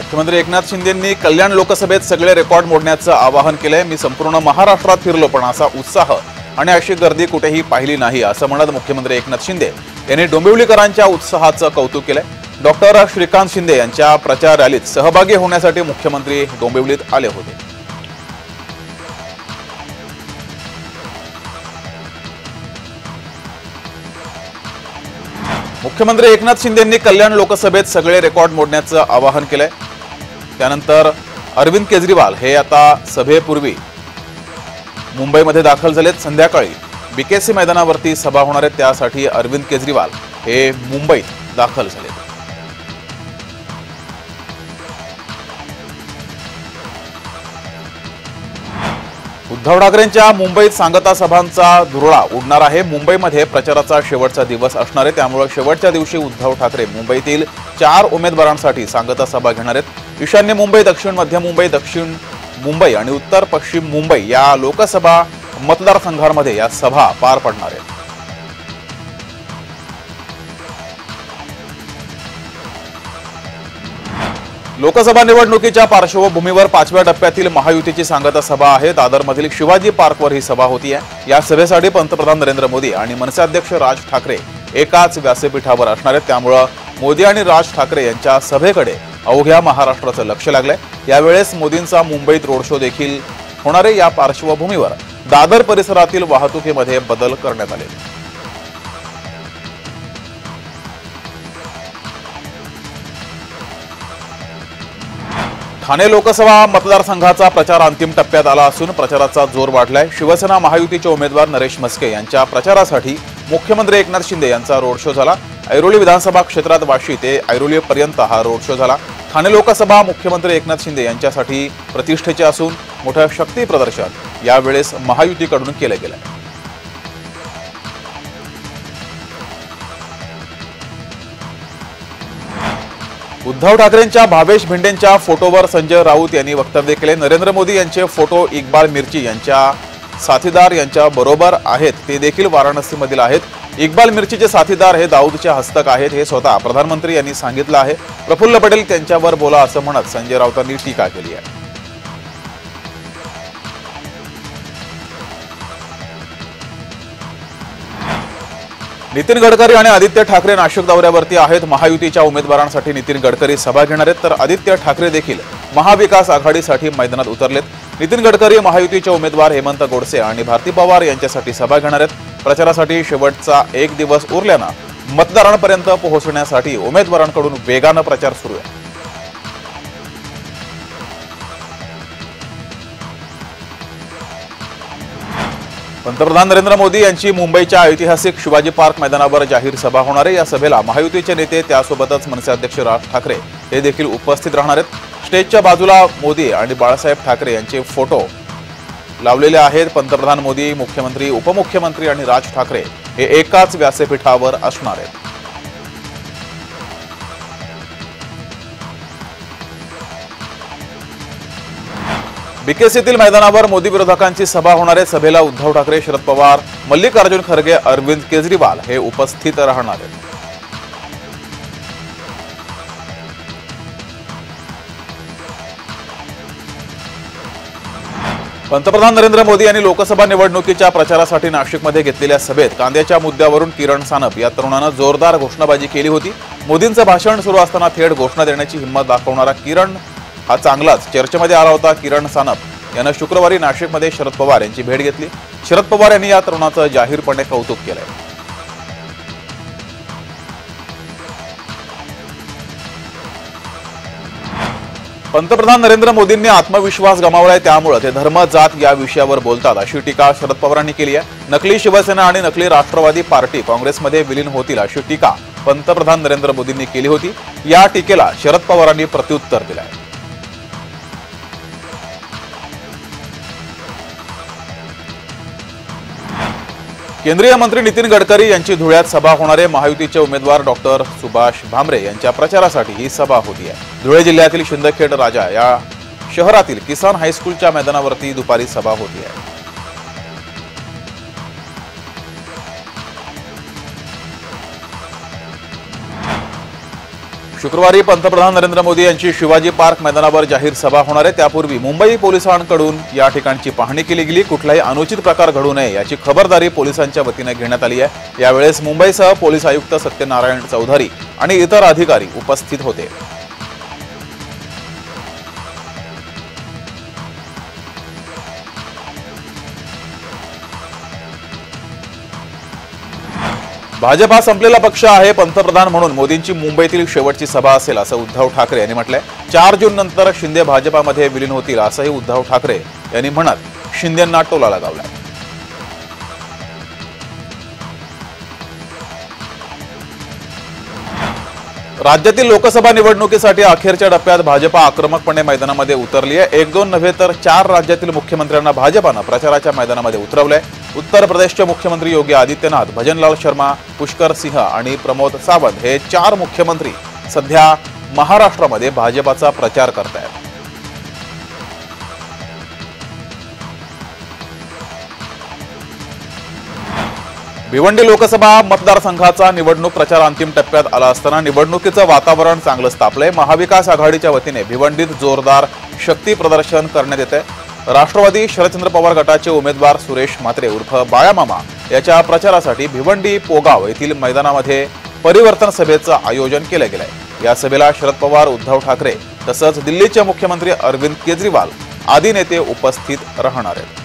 मुख्यमंत्री एकनाथ शिंदेंनी कल्याण लोकसभेत सगळे रेकॉर्ड मोडण्याचं आवाहन केलंय। मी संपूर्ण महाराष्ट्रात फिरलो पण असा उत्साह आणि अशी गर्दी कुठेही पाहिली नाही असं म्हणत मुख्यमंत्री एकनाथ शिंदे यांनी डोंबिवलीकरांच्या उत्साहाचं कौतुक केलंय। डॉक्टर श्रीकांत शिंदे यांच्या प्रचार रॅलीत सहभागी होण्यासाठी मुख्यमंत्री डोंबिवलीत आले होते। मुख्यमंत्री एकनाथ शिंदेंनी कल्याण लोकसभेत सगळे रेकॉर्ड मोडण्याचं आवाहन केलंय। त्यानंतर अरविंद केजरीवाल हे आता सभेपूर्वी मुंबईमध्ये दाखल झालेत। संध्याकाळी बीकेसी मैदानावरती सभा होणार आहे, त्यासाठी अरविंद केजरीवाल हे मुंबईत दाखल झालेत। उद्धव ठाकरेंच्या मुंबईत सांगता सभांचा धुरळा उडणार आहे। मुंबईमध्ये प्रचाराचा शेवटचा दिवस असणार आहे, त्यामुळे शेवटच्या दिवशी उद्धव ठाकरे मुंबईतील 4 उमेदवारांसाठी सांगता सभा घेणार आहेत। ईशान्य मुंबई, दक्षिण मध्य मुंबई, दक्षिण मुंबई आणि उत्तर पश्चिम मुंबई या लोकसभा मतदारसंघांमध्ये या सभा पार पडणार आहेत। लोकसभा निवडणुकीच्या पार्श्वभूमीवर 5व्या टप्प्यातील महायुतीची सांगता सभा आहे। दादरमधील शिवाजी पार्कवर ही सभा होतीये। या सभेसाठी पंतप्रधान नरेंद्र मोदी आणि मनसे अध्यक्ष राज ठाकरे एकाच व्यासपीठावर असणार आहेत, त्यामुळे मोदी आणि राज ठाकरे यांच्या सभेकडे अवघ्या महाराष्ट्राचं लक्ष लागलंय। यावेळेस मोदींचा मुंबईत रोड शो देखील होणार आहे। या पार्श्वभूमीवर दादर परिसरातील वाहतुकीमध्ये बदल करण्यात आले। ठाणे लोकसभा मतदारसंघाचा प्रचार अंतिम टप्प्यात आला असून प्रचाराचा जोर वाढलाय। शिवसेना महायुतीचे उमेदवार नरेश म्हस्के यांच्या प्रचारासाठी मुख्यमंत्री एकनाथ शिंदे यांचा रोड शो झाला। ऐरोली विधानसभा क्षेत्रात वाशी ते ऐरोलीपर्यंत हा रोड शो झाला। ठाणे लोकसभा मुख्यमंत्री एकनाथ शिंदे यांच्यासाठी प्रतिष्ठेचे असून मोठं शक्ती प्रदर्शन यावेळेस महायुतीकडून केले गेले। उद्धव ठाकरेंच्या भावेश भिंडेंच्या फोटोवर संजय राऊत यांनी वक्तव्य केले। नरेंद्र मोदी यांचे फोटो इक्बाल मिर्ची यांच्या साथीदार यांच्या बरोबर आहेत, ते देखील वाराणसीमधील आहेत। इक्बाल मिर्चीचे साथीदार हे दाऊदचे हस्तक आहेत, हे स्वतः प्रधानमंत्री यांनी सांगितलं आहे। प्रफुल्ल पटेल त्यांच्यावर बोला असं म्हणत संजय राऊतांनी टीका केली आहे। नितीन गडकरी आणि आदित्य ठाकरे नाशिक दौऱ्यावरती आहेत। महायुतीच्या उमेदवारांसाठी नितीन गडकरी सभा घेणार आहेत, तर आदित्य ठाकरे देखील महाविकास आघाडीसाठी मैदानात उतरलेत। नितीन गडकरी महायुतीचे उमेदवार हेमंत गोडसे आणि भारती पवार यांच्यासाठी सभा घेणार आहेत। प्रचारासाठी शेवटचा 1 दिवस उरल्यानं मतदारांपर्यंत पोहोचण्यासाठी उमेदवारांकडून वेगानं प्रचार सुरू आहे। पंतप्रधान नरेंद्र मोदी यांची मुंबईच्या ऐतिहासिक शिवाजी पार्क मैदानावर जाहीर सभा होणार आहे। या सभेला महायुतीचे नेते त्यासोबतच मनसे अध्यक्ष राज ठाकरे हे देखील उपस्थित राहणार आहेत। स्टेजच्या बाजूला मोदी आणि बाळासाहेब ठाकरे यांचे फोटो लावलेले आहेत। पंतप्रधान मोदी, मुख्यमंत्री, उपमुख्यमंत्री आणि राज ठाकरे हे एकाच व्यासपीठावर असणार आहेत। बीकेसीतील मैदानावर मोदी विरोधकांची सभा होणार आहे। सभेला उद्धव ठाकरे, शरद पवार, मल्लिकार्जुन खरगे, अरविंद केजरीवाल हे उपस्थित राहणार आहेत। पंतप्रधान नरेंद्र मोदी यांनी लोकसभा निवडणुकीच्या प्रचारासाठी नाशिकमध्ये घेतलेल्या सभेत कांद्याच्या मुद्द्यावरून किरण सानप या तरुणानं जोरदार घोषणाबाजी केली होती। मोदींचं भाषण सुरू असताना थेट घोषणा देण्याची हिंमत दाखवणारा किरण हा चांगलाच चर्चेमध्ये आला होता। किरण सानप यानं शुक्रवारी नाशिकमध्ये शरद पवार यांची भेट घेतली। शरद पवार यांनी या तरुणाचं जाहीरपणे कौतुक केलंय। पंतप्रधान नरेंद्र मोदींनी आत्मविश्वास गमावलाय, त्यामुळे ते धर्म, जात या विषयावर बोलतात अशी टीका शरद पवारांनी केली आहे। नकली शिवसेना आणि नकली राष्ट्रवादी पार्टी काँग्रेसमध्ये विलीन होतील अशी टीका पंतप्रधान नरेंद्र मोदींनी केली होती। या टीकेला शरद पवारांनी प्रत्युत्तर दिलंय। केंद्रीय मंत्री नितीन गडकरी यांची धुळ्यात सभा होणार आहे। महायुतीचे उमेदवार डॉक्टर सुभाष भामरे यांच्या प्रचारासाठी ही सभा होती आहे। धुळे जिल्ह्यातील शिंदखेड राजा या शहरातील किसान हायस्कूलच्या मैदानावरती दुपारी सभा होती आहे। शुक्रवारी पंतप्रधान नरेंद्र मोदी यांची शिवाजी पार्क मैदानावर जाहीर सभा होणार आहे। त्यापूर्वी मुंबई पोलिसांकडून या ठिकाणची पाहणी केली गेली। कुठलाही अनुचित प्रकार घडू नये याची खबरदारी पोलिसांच्या वतीने घेण्यात आली आहे। यावेळेस मुंबईसह पोलीस आयुक्त सत्यनारायण चौधरी आणि इतर अधिकारी उपस्थित होते। भाजपा संपलेला पक्ष आहे, पंतप्रधान म्हणून मोदींची मुंबईतील शेवटची सभा असेल असं उद्धव ठाकरे यांनी म्हटलंय। 4 जून नंतर शिंदे भाजपामध्ये विलीन होतील असंही उद्धव ठाकरे यांनी म्हणत शिंदेंना टोला लगावलाय। राज्यातील लोकसभा निवडणुकीसाठी अखेरच्या टप्प्यात भाजपा आक्रमकपणे मैदानामध्ये उतरली आहे। 1-2 नव्हे तर 4 राज्यातील मुख्यमंत्र्यांना भाजपानं प्रचाराच्या मैदानामध्ये उतरवलंय। उत्तर प्रदेशचे मुख्यमंत्री योगी आदित्यनाथ, भजनलाल शर्मा, पुष्कर सिंह आणि प्रमोद सावंत हे 4 मुख्यमंत्री सध्या महाराष्ट्रामध्ये भाजपाचा प्रचार करतायत। भिवंडी लोकसभा मतदारसंघाचा निवडणूक प्रचार अंतिम टप्प्यात आला असताना निवडणुकीचं वातावरण चांगलं तापलंय। महाविकास आघाडीच्या वतीने भिवंडीत जोरदार शक्ती प्रदर्शन करण्यात येते। राष्ट्रवादी शरदचंद्र पवार गटाचे उमेदवार सुरेश म्हात्रे उर्फ बाळामामा याच्या प्रचारासाठी भिवंडी पोगाव येथील मैदानामध्ये परिवर्तन सभेचं आयोजन केलं गेलंय। या सभेला शरद पवार, उद्धव ठाकरे तसंच दिल्लीचे मुख्यमंत्री अरविंद केजरीवाल आदी नेते उपस्थित राहणार आहेत।